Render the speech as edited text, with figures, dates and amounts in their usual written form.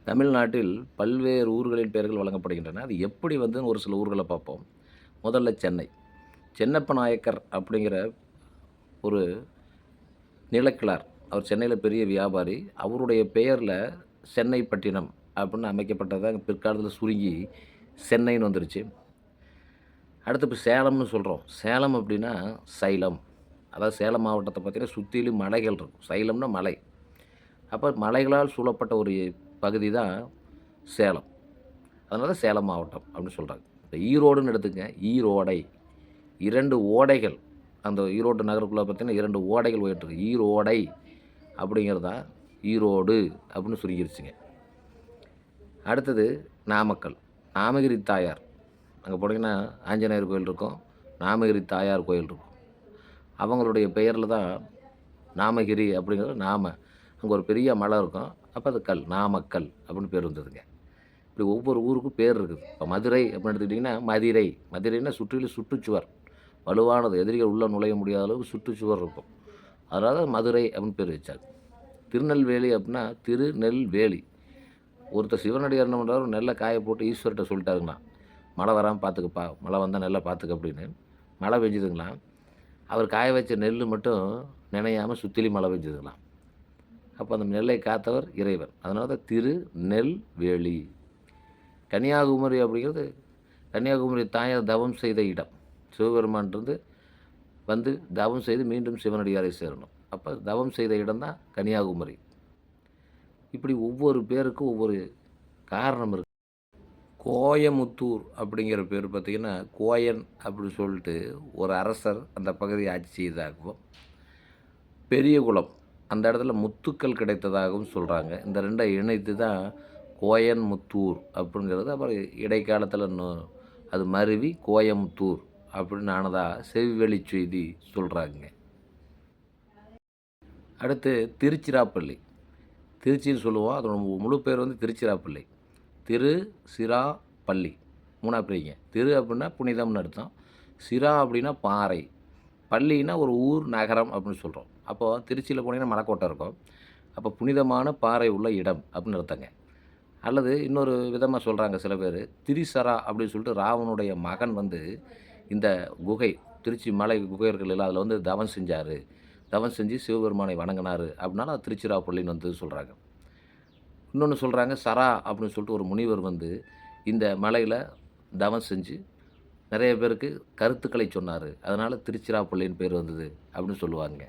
தமிழ்நாட்டில் பல்வேறு ஊர்களின் பெயர்கள் வழங்கப்படுகின்றன. அது எப்படி வந்துன்னு ஒரு சில ஊர்கள பார்ப்போம். முதல்ல சென்னை. சென்னப்ப நாயக்கர் அப்படிங்கிற ஒரு நிலக்கிழார். அவர் சென்னையில பெரிய வியாபாரி. அவருடைய பெயர்ல சென்னைப்பட்டினம் அப்படின்னு அமைக்கப்பட்டதா பிற்காலத்தில சுருங்கி சென்னைன்னு வந்துருச்சு. அடுத்து இப்ப சேலம்னு சொல்றோம். சேலம் அப்படின்னா சைலம். அதாவது சேலம் மாவட்டத்த பார்த்தீங்கன்னா சுத்திலும் மலைகள் இருக்கும். சைலம்னா மலை. அப்ப மலைகளால் சூழப்பட்ட ஒரு பகுதி தான் சேலம். அதனால சேலம் மாவட்டம் அப்படின்னு சொல்றாங்க. இப்ப ஈரோடுன்னு எடுத்துக்கங்க. ஈரோடை. 2 ஓடைகள். அந்த ஈரோடு நகருக்குள்ள பார்த்தீங்கன்னா 2 ஓடைகள் ஓடிட்டுருக்கு. ஈரோடை அப்படிங்கிறது தான் ஈரோடு அப்படின்னு சுருங்கிருச்சுங்க. அடுத்தது நாமக்கல். நாமகிரி தாயார். அங்க போனீங்கன்னா ஆஞ்சநேயர் கோயில் இருக்கும். நாமகிரி தாயார் கோயில் இருக்கும். அவங்களுடைய பெயர்ல தான் நாமகிரி அப்படிங்கிறது அங்க ஒரு பெரிய மலை இருக்கும். அப்ப அது கல். நாமக்கல் அப்படின்னு பேர் வந்ததுங்க. இப்படி ஒவ்வொரு ஊருக்கும் பேர் இருக்குது. இப்ப மதுரை அப்படின்னு எடுத்துக்கிட்டிங்கன்னா மதிரை. மதிரைன்னா சுற்றிலும் சுற்றுச்சுவர். வலுவானது. எதிரிகள் உள்ள நுழைய முடியாத அளவுக்கு சுற்றுச்சுவர் இருக்கும். அதனால மதுரை அப்படின்னு பேர் வச்சாங்க. திருநெல்வேலி அப்படின்னா திருநெல்வேலி. ஒருத்தர் சிவனடியார் என்ன பண்றாரு, நெல்ல காய போட்டு ஈஸ்வரர்ட்ட சொல்லிட்டாருங்களாம். மழை வராம பார்த்துக்கப்பா. மழை வந்தா நெல்ல பார்த்துக்க அப்படின்னு. மழை பெஞ்சுதுங்களாம். அவர் காய வச்ச நெல்லு மட்டும் நனையாம சுத்திலும் மழை பெஞ்சுதுங்களாம். அப்ப அந்த நெல்லை காத்தவர் இறைவன். அதனால தான் திருநெல்வேலி. கன்னியாகுமரி அப்படிங்கிறது கன்னியாகுமரி தாயார் தவம் செய்த இடம். சிவபெருமான் வந்து தவம் செய்து மீண்டும் சிவனடியாரை சேரணும். அப்ப தவம் செய்த இடம் தான் கன்னியாகுமரி. இப்படி ஒவ்வொரு பேருக்கும் ஒவ்வொரு காரணம் இருக்கு. கோயமுத்தூர் அப்படிங்கிற பேர் பார்த்தீங்கன்னா, கோயன் அப்படின்னு சொல்லிட்டு ஒரு அரசர் அந்த பகுதியை ஆட்சி செய்ததாகவும், பெரியகுளம் அந்த இடத்துல முத்துக்கள் கிடைத்ததாகவும் சொல்றாங்க. இந்த 2 இணைத்து தான் கோயன்முத்தூர் அப்படிங்கிறது. அப்புறம் இடைக்காலத்தில அது மருவி கோயமுத்தூர் அப்படின்னு ஆனதா செவிவழி செய்தி சொல்றாங்க. அடுத்து திருச்சிராப்பள்ளி. திருச்சின்னு சொல்லுவோம். அதோட முழு பேர் வந்து திருச்சிராப்பள்ளி. சிராப்பள்ளி 3ஆ பிரிங்க. திரு அப்படின்னா புனிதம்னு அர்த்தம். சிரா அப்படின்னா பாறை. பள்ளின்னா ஒரு ஊர், நகரம் அப்படின்னு சொல்றோம். அப்போ திருச்சியில போனீங்கன்னா மலைக்கோட்டை இருக்கும். அப்போ புனிதமான பாறை உள்ள இடம் அப்படின்னு அர்த்தங்க. அல்லது இன்னொரு விதமா சொல்றாங்க சில பேரு. திரிசரா அப்படின்னு சொல்லிட்டு ராவனுடைய மகன் வந்து இந்த குகை, திருச்சி மலை குகை இருக்குல்ல, அதில வந்து தவம் செஞ்சாரு. தவம் செஞ்சு சிவபெருமானை வணங்குனாரு அப்படினால அது திருச்சிராப்பள்ளின்னு வந்து சொல்றாங்க. இன்னொன்னு சொல்றாங்க, சரா அப்படின்னு சொல்லிட்டு ஒரு முனிவர் வந்து இந்த மலையில தவம் செஞ்சு நெறைய பேருக்கு கருத்துக்களை சொன்னாரு. அதனால திருச்சிராப்பள்ளின்னு பேர் வந்தது அப்படின்னு சொல்லுவாங்க.